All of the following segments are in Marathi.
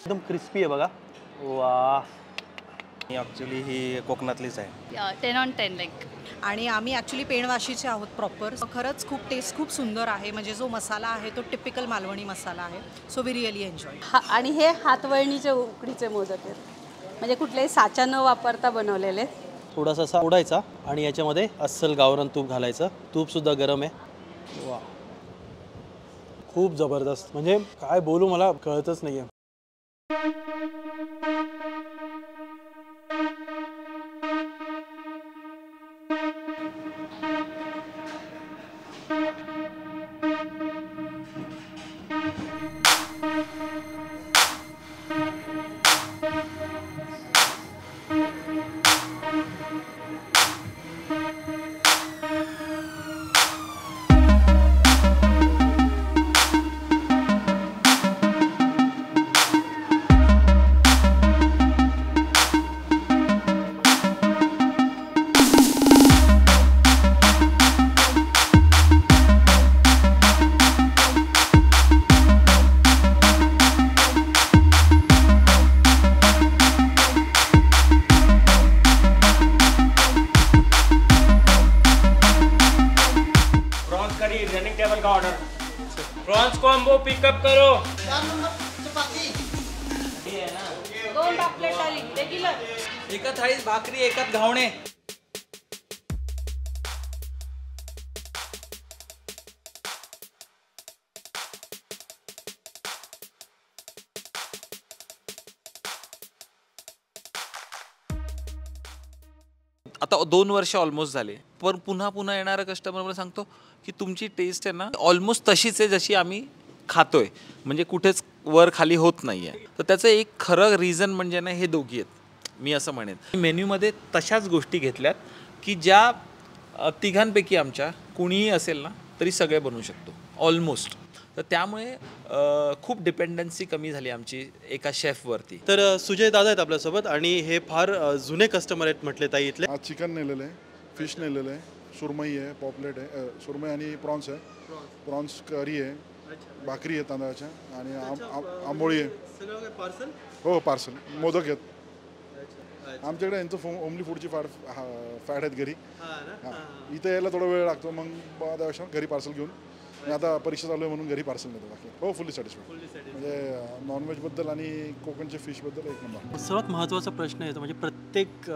एकदम क्रिस्पी आहे बघा. वाह. ॲक्च्युली ही कोकणातलीच आहे. 10 on 10 लाईक. आणि आम्ही ॲक्च्युली पेणवाशीचे आहोत प्रॉपर. खरंच खूप टेस्ट खूप सुंदर आहे. म्हणजे जो मसाला आहे तो टिपिकल मालवणी मसाला आहे. So we really enjoy. आणि हे हातवळणीचे उकडीचे मोदक आहेत, म्हणजे कुठल्याही साचा न वापरता बनवलेले. थोडासा असा उडायचा आणि याच्यामध्ये अस्सल गावरान तूप घालायचं. तूपसुद्धा गरम आहे. वा, खूप जबरदस्त. म्हणजे काय बोलू मला कळतच नाही आहे. डाइनिंग टेबल का ऑर्डर. प्रॉन्स कॉम्बो पिकअप करो. 2 पापलेट थाली रेग्युलर. एका थाळीत भाकरी, एकात घावणे. आता 2 वर्ष ऑलमोस्ट झाले, पण पुन्हा पुन्हा येणारा कस्टमरला सांगतो की तुमची टेस्ट आहे ना ऑलमोस्ट तशीच आहे जशी आम्ही खातोय, म्हणजे कुठेच वर खाली होत नाही आहे. तर त्याचं एक खरं रिझन म्हणजे ना हे दोघी आहेत, मी असं म्हणेन. मेन्यूमध्ये तशाच गोष्टी घेतल्यात की ज्या तिघांपैकी आमच्या कुणीही असेल ना तरी सगळे बनवू शकतो ऑलमोस्ट. तर त्यामुळे खूप डिपेंडन्सी कमी झाली आमची एका शेफवरती. तर सुजय दादा आहेत आपल्यासोबत आणि हे फार जुने कस्टमर आहेत म्हटले ताई इथले. आज चिकन नेलेलं आहे, फिश नेलेलं आहे, सुरमई आहे, पॉपलेट आहे, सुरमई आणि प्रॉन्स आहे, प्रॉन्स करी आहे, भाकरी आहे तांदळाच्या आणि आंबोळी आहे. पार्सल? हो पार्सल. मोदक आहेत आमच्याकडे. यांचं ओमली फूडची फॅट आहेत घरी. इथे यायला थोडा वेळ लागतो, मग त्यापेक्षा घरी पार्सल घेऊन. आता परीक्षा चालू आहे म्हणून घरी पार्सल नेतो. बाकी हो फुल्ली सॅटिस्फाईड. म्हणजे नॉनव्हेजबद्दल आणि कोकणच्या फिशबद्दल एक नंबर. सर्वात महत्त्वाचा प्रश्न येतो म्हणजे प्रत्येक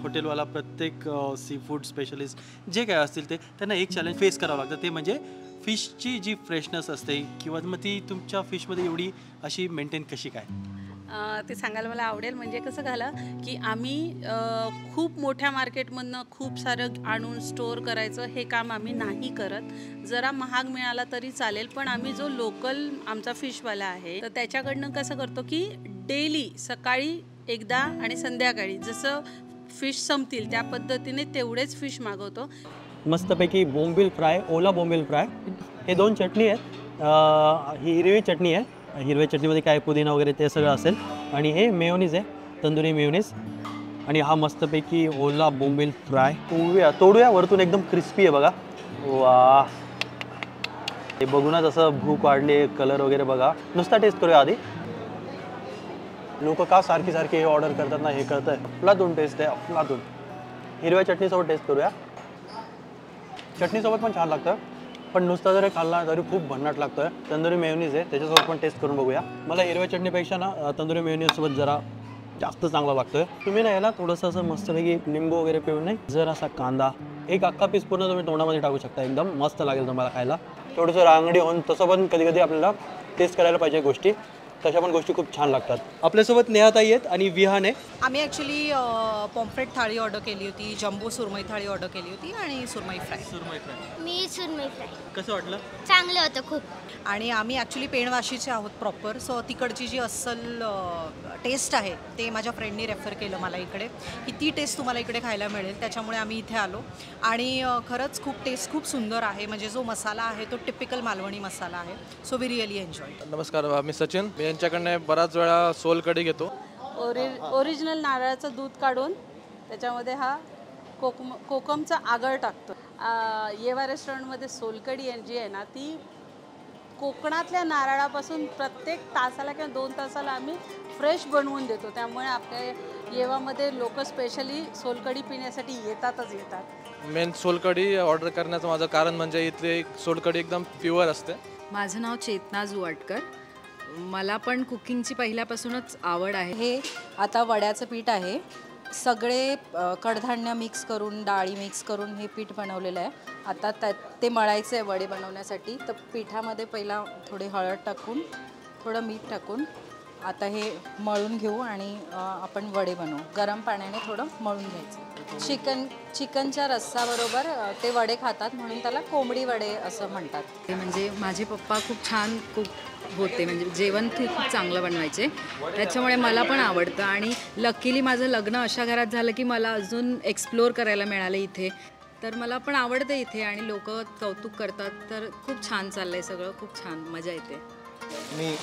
हॉटेलवाला, प्रत्येक सी फूड स्पेशलिस्ट जे काय असतील ते त्यांना एक चॅलेंज फेस करावं लागतं. ते म्हणजे फिशची जी फ्रेशनेस असते किंवा मग ती तुमच्या फिशमध्ये एवढी अशी मेंटेन कशी काय ते सांगायला मला आवडेल. म्हणजे कसं झालं की आम्ही खूप मोठ्या मार्केटमधनं खूप सारं आणून स्टोअर करायचं हे काम आम्ही नाही करत. जरा महाग मिळाला तरी चालेल, पण आम्ही जो लोकल आमचा फिशवाला आहे तर त्याच्याकडनं कसं करतो की डेली सकाळी एकदा आणि संध्याकाळी जसं फिश संपतील त्या पद्धतीने तेवढेच फिश मागवतो. मस्तपैकी बोंबील फ्राय, ओला बोंबील फ्राय, हे 2 चटणी आहेत. ही हिरवी चटणी आहे, हिरव्या चटणीमध्ये काय पुदिना वगैरे ते सगळं असेल. आणि हे मेयोनीज आहे, तंदुरी मेयोनीज. आणि हा मस्तपैकी ओला बोंबील फ्राय. तोडूया वरतून, एकदम क्रिस्पी आहे बघा. वा, हे बघूनच असं भूक वाढली. कलर वगैरे बघा. नुसता टेस्ट करूया आधी. लोक का सारखी सारखी हे ऑर्डर करतात ना हे कळतं आहे. अफलातून टेस्ट आहे, अफलातून. हिरव्या चटणीसोबत टेस्ट करूया. चटणीसोबत पण छान लागतं, पण नुसतं जरी खाल्ला तरी खूप भन्नाट लागतं. तंदुरी मेयोनीज आहे, त्याच्यासोबत पण टेस्ट करून बघूया. मला हिरव्या चटणीपेक्षा ना तंदुरी मेयोनीजसोबत जरा जास्त चांगला लागतोय. तुम्ही ना याला थोडंसं असं मस्तपैकी लिंबू वगैरे पिऊन नाही, जर असा कांदा, एक अख्खा पीस पूर्ण तुम्ही तोंडामध्ये टाकू शकता. एकदम मस्त लागेल तुम्हाला खायला. थोडंसं रांगडी होऊन तसं पण कधी कधी आपल्याला टेस्ट करायला पाहिजे गोष्टी. तशा पण गोष्टी खूप छान लागतात. आपल्यासोबत नेहाताई आहेत आणि विहान आहे. आम्ही ॲक्च्युली पॉम्फ्रेट थाळी ऑर्डर केली होती, जम्बो सुरमई थाळी ऑर्डर केली होती आणि सुरमई फ्राय. मी सुरमई फ्राय. कसं वाटलं? चांगलं होतं खूप. आणि आम्ही ॲक्च्युली पेणवाशीचे आहोत प्रॉपर. सो तिकडची जी अस्सल टेस्ट आहे ते माझ्या फ्रेंडनी रेफर केलं मला इकडे, की ती टेस्ट तुम्हाला इकडे खायला मिळेल. त्याच्यामुळे आम्ही इथे आलो आणि खरंच खूप टेस्ट खूप सुंदर आहे. म्हणजे जो मसाला आहे तो टिपिकल मालवणी मसाला आहे. So we really enjoy. नमस्कार, मी सचिन. मी यांच्याकडनं बराच वेळा सोलकढी घेतो. ओरिजिनल नारळाचं दूध काढून त्याच्यामध्ये हा कोकमचा आगळ टाकतो. येवा रेस्टॉरंटमध्ये सोलकढी जी आहे ना ती कोकणातल्या नारळापासून प्रत्येक तासाला किंवा 2 तासाला आम्ही फ्रेश बनवून देतो. त्यामुळे आपल्या येवामध्ये लोक स्पेशली सोलकढी पिण्यासाठी येतात. मेन सोलकढी ऑर्डर करण्याचं माझं कारण म्हणजे इथली सोलकढी एकदम प्युअर असते. माझं नाव चेतना जुवाटकर. मला पण कुकिंगची पहिल्यापासूनच आवड आहे. हे आता वड्याचं पीठ आहे. सगळे कडधान्य मिक्स करून, डाळी मिक्स करून हे पीठ बनवलेलं आहे. आता ते मळायचं आहे वडे बनवण्यासाठी. तर पिठामध्ये पहिला थोडी हळद टाकून, थोडं मीठ टाकून आता हे मळून घेऊ आणि आपण वडे बनवू. गरम पाण्याने थोडं मळून घ्यायचं. चिकनच्या रस्साबरोबर ते वडे खातात म्हणून त्याला कोंबडी वडे असं म्हणतात. ते म्हणजे माझे पप्पा खूप छान कुक होते, म्हणजे जेवण ते खूप चांगलं बनवायचे. त्याच्यामुळे मला पण आवडतं आणि लकीली माझं लग्न अशा घरात झालं की मला अजून एक्सप्लोअर करायला मिळालं इथे. तर मला पण आवडतं इथे आणि लोक कौतुक करतात. तर खूप छान चाललं आहे सगळं, खूप छान मजा येते.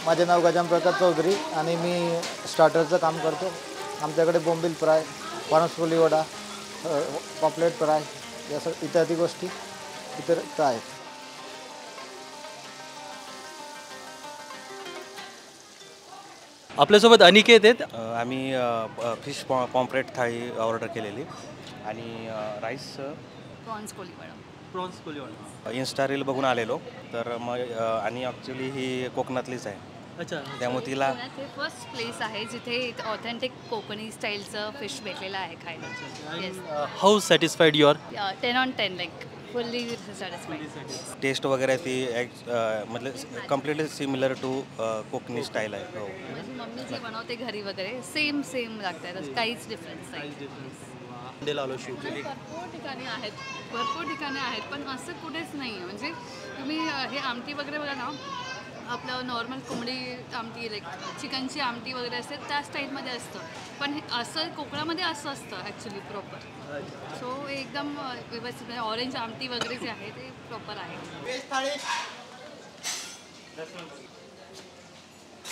माझे नाव गजानन प्रकाश चौधरी आणि मी स्टार्टरचं काम करतो. आमच्याकडे बोंबील फ्राय, फणसफुली वडा, पॉपलेट फ्राय या इत्यादी गोष्टी इतर आहेत. आपल्यासोबत अनिकेत आहेत. आम्ही फिश पॉम्फ्रेट थाळी ऑर्डर केलेली आणि राईस प्रॉन्स कोली वडा. इन्स्टा रील बघून आलेलो. तर मग आणि ॲक्च्युली ही कोकणातलीच आहे. अच्छा, त्यामुळे तिला हे फर्स्ट प्लेस आहे जिथे ऑथेंटिक कोकणी स्टाईलचं फिश भेटलेलं आहे खायला. How satisfied you are? 10 on 10 like fully satisfied. Taste वगैरे ती मतलब completely similar to Konkani style आहे. हो, माझी मम्मी जे बनवते घरी वगैरे सेम लागतात, काहीच डिफरन्स नाही. भरपूर ठिकाणी आहेत पण असं कुठेच नाही आहे. म्हणजे तुम्ही हे आमटी वगैरे बघा ना, आपलं नॉर्मल कोंबडी आमटी लाईक चिकनची आमटी वगैरे असते त्या स्टाईलमध्ये असतं. पण हे असं कोकणामध्ये असं असतं ॲक्च्युली प्रॉपर. सो एकदम व्यवस्थित म्हणजे ऑरेंज आमटी वगैरे जे आहे ते प्रॉपर आहे.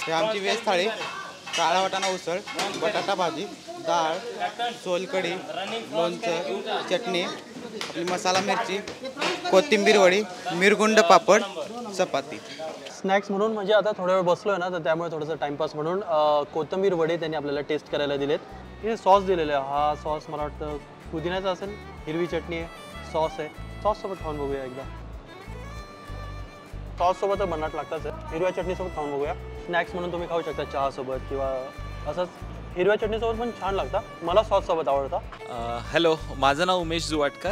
हे आमची व्हेज थाळी, काळा वाटाणा उसळ, बटाटा भाजी, डाळ, सोलकढी, लोणचं, चटणी, आपली मसाला मिरची, कोथिंबीर वडी, मिरगुंड पापड, चपाती. स्नॅक्स म्हणून म्हणजे आता थोडा वेळ बसलो आहे ना, तर त्यामुळे थोडंसं टाईमपास म्हणून कोथिंबीर वडे त्यांनी आपल्याला टेस्ट करायला दिलेत. हे सॉस दिलेलं आहे. हा सॉस मला वाटतं पुदिन्याचा असेल. हिरवी चटणी आहे, सॉस आहे. सॉससोबत खाऊन बघूया एकदा. सॉससोबत तर बनाट लागताच आहे. हिरव्या चटणीसोबत खाऊन बघूया. स्नॅक्स म्हणून तुम्ही खाऊ शकता चहासोबत किंवा असंच हिरव्या चटणीसोबत पण छान लागतं. मला सॉससोबत आवडतं. हॅलो, माझं नाव उमेश जुवाटकर.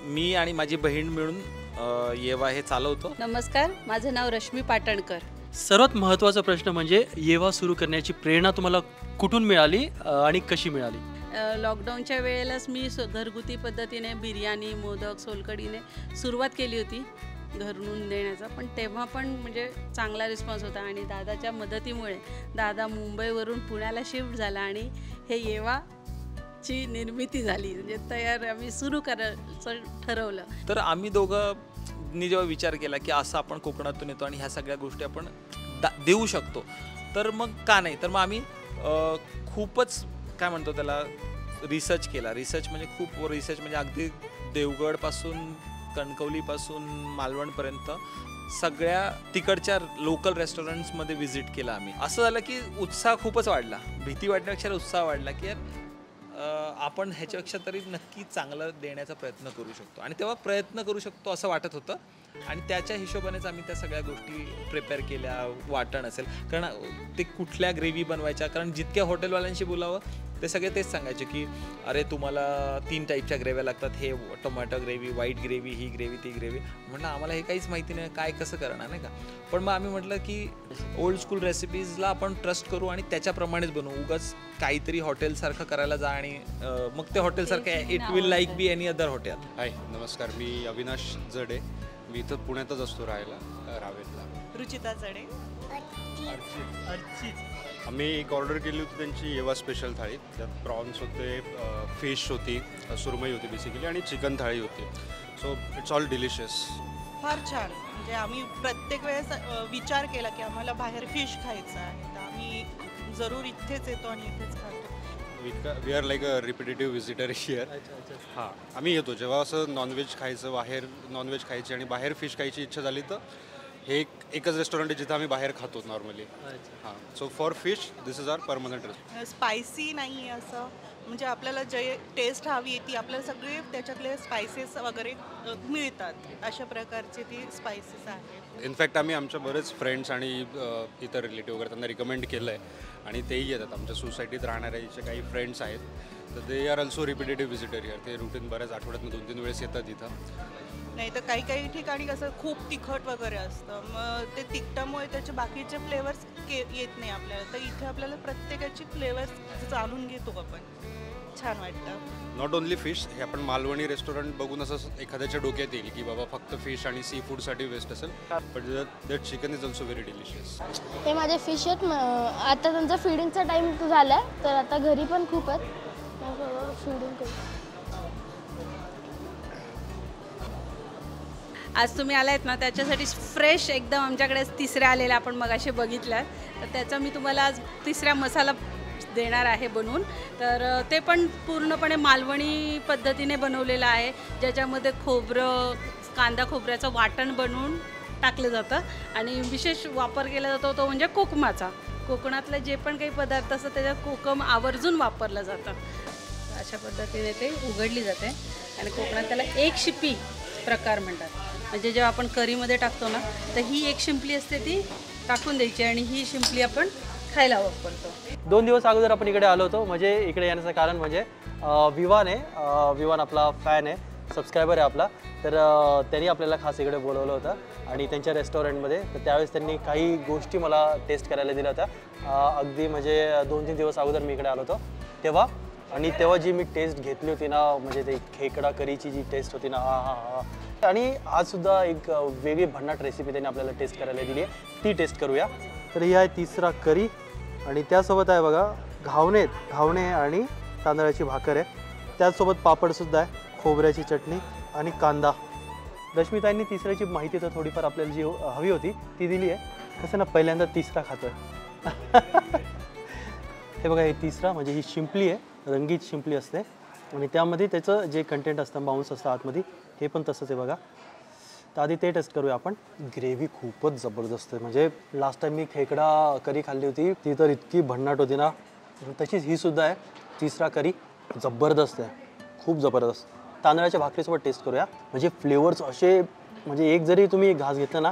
मी आणि माझी बहीण मिळून येवा हे चालवतो. नमस्कार, माझं नाव रश्मी पाटणकर. सर्वात महत्त्वाचा प्रश्न म्हणजे येवा सुरू करण्याची प्रेरणा तुम्हाला कुठून मिळाली आणि कशी मिळाली? लॉकडाऊनच्या वेळेलाच मी घरगुती पद्धतीने बिर्याणी, मोदक, सोलकढीने सुरुवात केली होती घरून देण्याचा. पण तेव्हा पण म्हणजे चांगला रिस्पॉन्स होता आणि दादाच्या मदतीमुळे दादा मुंबईवरून पुण्याला शिफ्ट झाला आणि हे येवाची निर्मिती झाली. म्हणजे तयार आम्ही सुरू करायचं ठरवलं. तर आम्ही दोघंनी जेव्हा विचार केला की असं आपण कोकणातून येतो आणि ह्या सगळ्या गोष्टी आपण देऊ शकतो, तर मग का नाही. तर मग आम्ही खूपच काय म्हणतो त्याला रिसर्च केला. रिसर्च म्हणजे अगदी देवगडपासून कणकवलीपासून मालवणपर्यंत सगळ्या तिकडच्या लोकल रेस्टॉरंट्समध्ये व्हिजिट केला आम्ही. असं झालं की उत्साह खूपच वाढला. भीती वाटण्यापेक्षा उत्साह वाढला की यार आपण ह्याच्यापेक्षा तरी नक्की चांगलं देण्याचा प्रयत्न करू शकतो. आणि तेव्हा प्रयत्न करू शकतो असं वाटत होतं आणि त्याच्या हिशोबानेच आम्ही त्या सगळ्या गोष्टी प्रिपेअर केल्या. वाटण असेल, कारण ते कुठल्या ग्रेव्ही बनवायच्या, कारण जितक्या हॉटेलवाल्यांशी बोलावं ते सगळे तेच सांगायचे की अरे तुम्हाला 3 टाईपच्या ग्रेव्या लागतात, हे टोमॅटो ग्रेव्ही, व्हाईट ग्रेव्ही, ही ग्रेव्ही, ती ग्रेव्ही. म्हटलं आम्हाला हे काहीच माहिती नाही, काय कसं करणार नाही का. पण मग आम्ही म्हटलं की ओल्ड स्कूल रेसिपीजला आपण ट्रस्ट करू आणि त्याच्याप्रमाणेच बनवू. उगाच काहीतरी हॉटेलसारखं करायला जा आणि मग ते हॉटेलसारखं it will like be any other hotel. Hi, नमस्कार. मी अविनाश जडे. मी इथं पुण्यातच असतो राहायला, रावेतला. रुचिता जडे. आम्ही एक ऑर्डर केली होती त्यांची येवा स्पेशल थाळी. त्यात प्रॉन्स होते, फिश होती, सुरमई होती बेसिकली, आणि चिकन थाळी होती. So it's all delicious. फार छान. म्हणजे आम्ही प्रत्येक वेळेस विचार केला की आम्हाला बाहेर फिश खायचं आहे, तर आम्ही जरूर इथेच येतो आणि इथेच खातो. We are like a repetitive visitor here. हां, आम्ही येतो जेव्हा असं नॉनव्हेज खायचं, बाहेर नॉनव्हेज खायची आणि बाहेर फिश खायची इच्छा झाली तर हे एकच रेस्टॉरंट आहे जिथं आम्ही बाहेर खातो नॉर्मली. हां, so for fish this is our permanent restaurant. Spicy नाही आहे असं, म्हणजे आपल्याला जे टेस्ट हवी आहे ती आपल्याला सगळे त्याच्यातले स्पायसेस वगैरे मिळतात. अशा प्रकारचे ती स्पायसेस आहेत. इनफॅक्ट आम्ही आमच्या बरेच फ्रेंड्स आणि इतर रिलेटिव्ह वगैरे त्यांना रिकमेंड केलं आहे आणि तेही येतात. आमच्या सोसायटीत राहणारे जे काही फ्रेंड्स आहेत तर they are also repetitive visitor here. ते रुटीन बऱ्याच आठवड्यातून 2-3 वेळेस येतात इथं. नाही तर काही काही ठिकाणी कसं खूप तिखट वगैरे असतं, मग ते तिखटामुळे त्याचे बाकीचे फ्लेवर्स येत नाही आपल्याला. तर इथे आपल्याला प्रत्येकाची फ्लेवर्स जाणून घेतो आपण, छान वाटतं. नॉट ओन्ली फिश, हे आपण मालवणी रेस्टॉरंट बघून असं एखाद्याच्या डोक्यात येईल की बाबा फक्त फिश आणि सी फूडसाठी बेस्ट असेल, but that chicken is also very delicious. हे माझे फिश आहेत. आता त्यांचा फिडिंगचा टाईम झाला आहे, तर आता घरी पण खूप आहेत, फिडिंग करू. आज तुम्ही आलात ना त्याच्यासाठी फ्रेश एकदम आमच्याकडे तिसऱ्या आलेल्या आपण मगाशी बघितल्या, तर त्याचा मी तुम्हाला आज तिसऱ्या मसाला देणार आहे बनवून. तर ते पण पूर्णपणे मालवणी पद्धतीने बनवलेलं आहे, ज्याच्यामध्ये खोबरं, कांदा खोबऱ्याचं वाटण बनवून टाकलं जातं आणि विशेष वापर केला जातो तो म्हणजे कोकमाचा. कोकणातले जे पण काही पदार्थ असतात त्याच्यात कोकम आवर्जून वापरलं जातं. अशा पद्धतीने ते उघडली जाते आणि कोकणात त्याला एक शिपी प्रकार म्हणतात. म्हणजे जेव्हा आपण करीमध्ये टाकतो ना तर ही एक शिंपली असते ती टाकून द्यायची आणि ही शिंपली आपण खायला वापरतो. 2 दिवस अगोदर आपण इकडे आलो होतो. म्हणजे इकडे येण्याचं कारण म्हणजे विवान आहे. विवान आपला फॅन आहे, सबस्क्रायबर आहे आपला. तर त्यांनी आपल्याला खास इकडे बोलवलं होतं आणि त्यांच्या रेस्टॉरंटमध्ये. तर त्यावेळेस त्यांनी काही गोष्टी मला टेस्ट करायला दिल्या होत्या. अगदी म्हणजे 2-3 दिवस अगोदर मी इकडे आलो होतो तेव्हा. आणि तेव्हा जी मी टेस्ट घेतली होती ना, म्हणजे ते खेकडा करीची जी टेस्ट होती ना, हा. आणि आजसुद्धा एक वेगळी भन्नाट रेसिपी त्यांनी आपल्याला टेस्ट करायला दिली आहे, ती टेस्ट करूया. तर ही आहे तिसरा करी आणि त्यासोबत आहे बघा घावणे आणि तांदळाची भाकर आहे. त्याचसोबत पापडसुद्धा आहे, खोबऱ्याची चटणी आणि कांदा. रश्मिताईंनी तिसऱ्याची माहिती तर थोडीफार आपल्याला जी हवी होती ती दिली आहे. कसं ना, पहिल्यांदा तिसरा खातो आहे. हे बघा, हे तिसरा म्हणजे ही शिंपली आहे, रंगीत शिंपली असते आणि त्यामध्ये त्याचं जे कंटेंट असतं, मांस असतं आतमध्ये, हे पण तसंच आहे बघा. तर आधी ते टेस्ट करूया आपण. ग्रेव्ही खूपच जबरदस्त आहे. म्हणजे लास्ट टाइम मी खेकडा करी खाल्ली होती, ती तर इतकी भन्नाट होती ना, तशीच ही सुद्धा आहे. तिसरा करी जबरदस्त आहे, खूप जबरदस्त. तांदळाच्या भाकरीसोबत टेस्ट करूया. म्हणजे फ्लेवर्स असे, म्हणजे एक जरी तुम्ही एक घास घेतला ना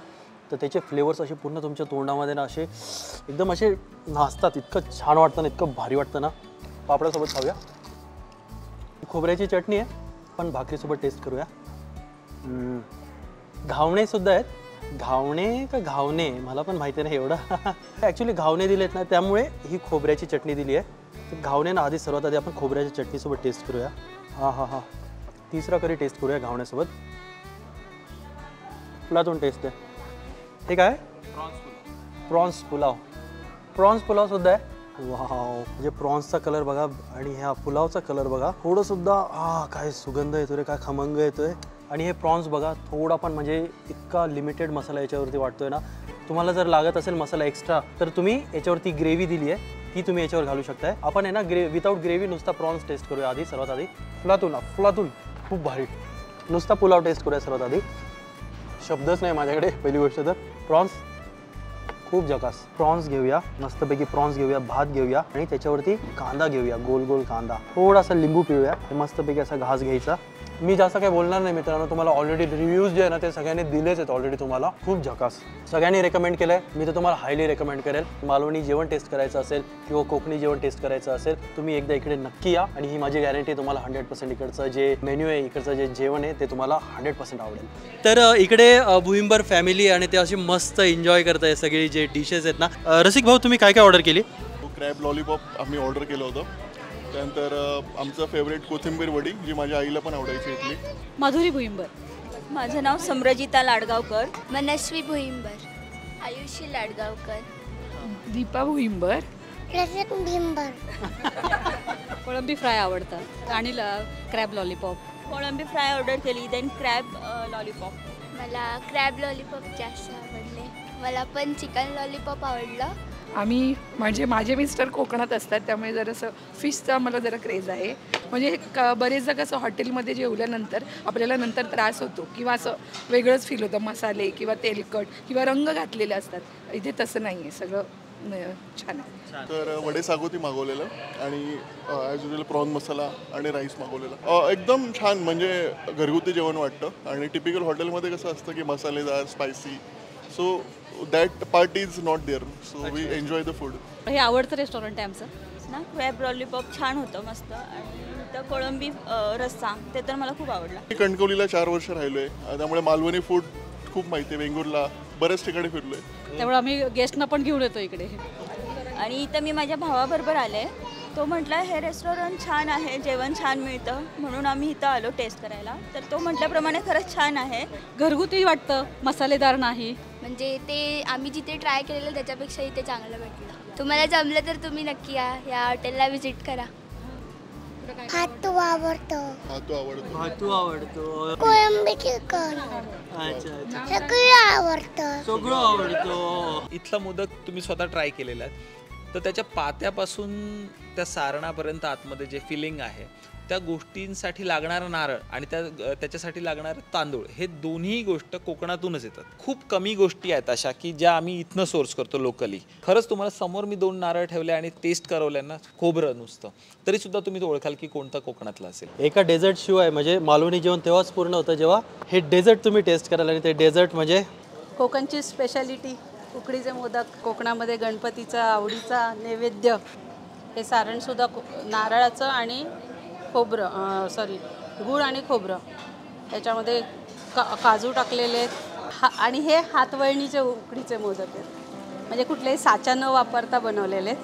तर त्याचे फ्लेवर्स असे पूर्ण तुमच्या तोंडामध्ये ना असे एकदम असे नाचतात. इतकं छान वाटतं ना, इतकं भारी वाटतं ना. पापडासोबत खाऊया. खोबऱ्याची चटणी आहे, पण भाकरीसोबत टेस्ट करूया. घावणेसुद्धा आहेत. घावणे मला पण माहिती नाही एवढं. ॲक्च्युली घावणे दिलेत ना, त्यामुळे ही खोबऱ्याची चटणी दिली आहे. तर घावणे ना सर्वात आधी आपण खोबऱ्याच्या चटणीसोबत टेस्ट करूया. हा. तिसरा करी टेस्ट करूया घावण्यासोबत. पुलातून टेस्ट आहे. हे काय? प्रॉन्स पुलाव सुद्धा आहे. वाव, म्हणजे प्रॉन्सचा कलर बघा आणि ह्या पुलावचा कलर बघा. थोडंसुद्धा काय सुगंध येतो रे, काय खमंग येतोय. आणि हे प्रॉन्स बघा, थोडा पण म्हणजे इतका लिमिटेड मसाला याच्यावरती वाटतोय ना. तुम्हाला जर लागत असेल मसाला एक्स्ट्रा तर तुम्ही याच्यावरती ग्रेव्ही दिली आहे ती तुम्ही याच्यावर घालू शकताय. आपण आहे ना विदाऊट ग्रेव्ही नुसता प्रॉन्स टेस्ट करूया आधी. सर्वात आधी फुलातून खूप भारी. नुसता पुलाव टेस्ट करूया सर्वात आधी. शब्दच नाही माझ्याकडे. पहिली गोष्ट तर प्रॉन्स खूप जकास. प्रॉन्स घेऊया, मस्तपैकी प्रॉन्स घेऊया, भात घेऊया आणि त्याच्यावरती कांदा घेऊया, गोल कांदा. थोडासा लिंबू पिळूया, मस्तपैकी असा घास घ्यायचा. मी जास्त काही बोलणार नाही मित्रांनो. तुम्हाला ऑलरेडी रिव्ह्यूज जे आहे ना ते सगळ्यांनी दिलेच आहेत ऑलरेडी. तुम्हाला खूप झकास सगळ्यांनी रेकमेंड केलं आहे. मी तर तुम्हाला हायली रेकमेंड करेल. मालवणी जेवण टेस्ट करायचं असेल किंवा कोकणी जेवण टेस्ट करायचं असेल, तुम्ही एकदा इकडे नक्की या. आणि ही माझी गॅरंटी, तुम्हाला 100% इकडचं जे मेन्यू आहे, इकडचं जे जेवण आहे ते तुम्हाला 100% आवडेल. तर इकडे भुईंबर फॅमिली आणि ते अशी मस्त एन्जॉय करताय सगळी जे डिशेस आहेत ना. रसिक भाऊ, तुम्ही काय काय ऑर्डर केली? क्रॅब लॉलीपॉप आम्ही ऑर्डर केलं होतं. त्यानंतर आमचं फेवरेट कोथिंबीर वडी, जी माझ्या आईला पण आवडायची इथली. माधुरी भुईंबर. माझं नाव समरजिता लाडगावकर. मनस्वी भुईंबर. आयुषी लाडगावकर. दीपा भुईंबर. भुईंबर. कोळंबी फ्राय आवडतात आणि क्रॅब लॉलीपॉप. कोळंबी फ्राय ऑर्डर केली, देन क्रॅब लॉलीपॉप. मला क्रॅब लॉलीपॉप जास्त आवडले. मला पण चिकन लॉलीपॉप आवडलं आम्ही म्हणजे माझे मिस्टर कोकणात असतात त्यामुळे जरासं फिशचा मला जरा क्रेज आहे. म्हणजे बरेचदा कसं हॉटेलमध्ये जेवल्यानंतर आपल्याला नंतर त्रास होतो किंवा असं वेगळंच फील होतं, मसाले किंवा तेलकट किंवा रंग घातलेले असतात. इथे तसं नाही आहे, सगळं छान आहे. तर वडे सागोती मागवलेलं आणि ॲज युजल प्रॉन मसाला आणि राईस मागवलेला. एकदम छान, म्हणजे घरगुती जेवण वाटतं आणि टिपिकल हॉटेलमध्ये कसं असतं की मसालेदार spicy, so that part is not there, so we enjoy the food. हे आवडतं रेस्टॉरंट आहे आमचं ना. क्रॅब लॉलीपॉप छान होतं मस्त, आणि तर कोळंबी रस्सा ते तर मला खूप आवडला. मी कणकवलीला 4 वर्ष राहिलो आहे, त्यामुळे मालवणी फूड खूप माहिती आहे. वेंगुर्ला बऱ्याच ठिकाणी फिरलो आहे, त्यामुळे आम्ही गेस्टना पण घेऊन येतो इकडे. आणि इथं मी माझ्या भावाबरोबर आले, तो म्हटला हे रेस्टॉरंट छान आहे, जेवण छान मिळतं, म्हणून आम्ही इथं आलो टेस्ट करायला. तर तो म्हटल्याप्रमाणे खरंच छान आहे, घरगुती वाटतं, मसालेदार नाही. म्हणजे ते आम्ही जिथे ट्राय केलेलं त्याच्यापेक्षा इथे चांगलं भेटलं. तुम्हाला जमलं तर तुम्ही नक्की या हॉटेलला व्हिजिट करा. भातू आवडतो, भातू आवडतो, कोळंबी चिकन अच्छा सगळं आवडतं. सगळं आवडतो. इथला मोदक तुम्ही स्वतः ट्राय केलेला आहे, तर त्याच्या पात्यापासून त्या सारणापर्यंत आतमध्ये जे फिलिंग आहे, त्या गोष्टींसाठी लागणारा नारळ आणि त्याच्यासाठी लागणारं तांदूळ, हे दोन्ही गोष्ट कोकणातूनच येतात. खूप कमी गोष्टी आहेत अशा की ज्या आम्ही इथनं सोर्स करतो लोकली. खरंच तुम्हाला समोर मी 2 नारळ ठेवले आणि टेस्ट करवल्यांना खोबरं नुसतं, तरी सुद्धा तुम्ही ओळखाल की कोणता कोकणातला असेल. एका डेझर्ट शिवाय म्हणजे मालवणी जेवण तेव्हाच पूर्ण होतं जेव्हा हे डेझर्ट तुम्ही टेस्ट कराल. आणि ते डेझर्ट म्हणजे कोकणची स्पेशालिटी उकडीचे मोदक, कोकणामध्ये गणपतीचा आवडीचा नैवेद्य. हे सारणसुद्धा नारळाचं आणि खोबरं गूळ आणि खोबरं, त्याच्यामध्ये काजू टाकलेले आहेत. आणि हे हातवळणीचे उकडीचे मोदक आहेत, म्हणजे कुठल्याही साचा न वापरता बनवलेले आहेत.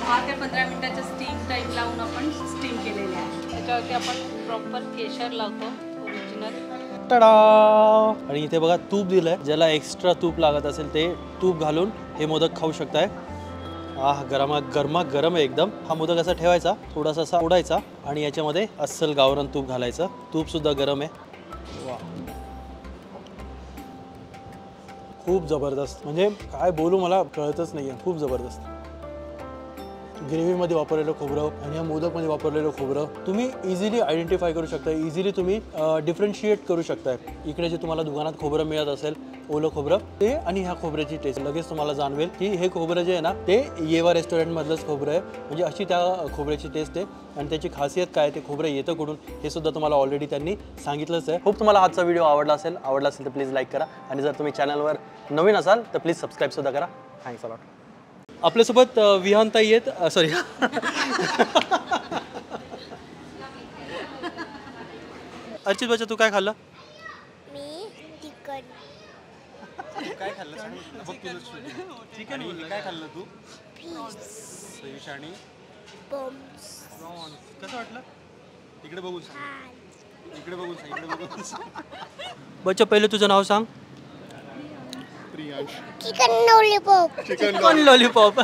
10 ते 15 मिनिटाच्या स्टीम टाईम लावून आपण स्टीम केलेले आहे. त्याच्यावरती आपण प्रॉपर केशर लावतो ओरिजिनल. टडा. आणि इथे बघा तूप दिलंय, ज्याला एक्स्ट्रा तूप लागत असेल ते तूप घालून हे मोदक खाऊ शकताय. गरमा गरम आहे एकदम. हा मोदक असा ठेवायचा, थोडासा असा उडायचा आणि याच्यामध्ये अस्सल गावरान तूप घालायचं. तूप सुद्धा गरम आहे. वा, खूप जबरदस्त, म्हणजे काय बोलू मला कळतच नाही आहे. खूप जबरदस्त. ग्रेव्हीमध्ये वापरलेलं खोबरं आणि या मोदकमध्ये वापरलेलं खोबरं तुम्ही इझिली आयडेंटिफाय करू शकता, इझिली तुम्ही डिफरन्शिएट करू शकताय. इकडे जे तुम्हाला दुकानात खोबरं मिळत असेल, ओलं खोबरं, ते आणि ह्या खोबऱ्याची टेस्ट लगेच तुम्हाला जाणवेल की हे खोबरं जे आहे ना, ते येवा रेस्टॉरंटमधलंच खोबरं आहे. म्हणजे अशी त्या खोबऱ्याची टेस्ट आहे. आणि त्याची खासियत काय, ते खोबरं येतं कुठून हे सुद्धा तुम्हाला ऑलरेडी त्यांनी सांगितलंच आहे. खूप तुम्हाला आजचा व्हिडिओ आवडला असेल तर प्लीज लाईक करा. आणि जर तुम्ही चॅनलवर नवीन असाल तर प्लीज सबस्क्राईबसुद्धा करा. Thanks a lot. आपल्यासोबत विहानताई आहेत. सॉरी अर्चित बच्चा, तू काय खाल्लं? मी चिकन. काय खाल्लं चिकन. काय खाल्लं तू? फिश आणि बॉम्ब्स. कसं वाटलं? इकडे बघून सांग, इकडे बघून सांग, इकडे बघून सांग. बच्चा पहिले तुझं नाव सांग. Chicken lollipop. Chicken lollipop.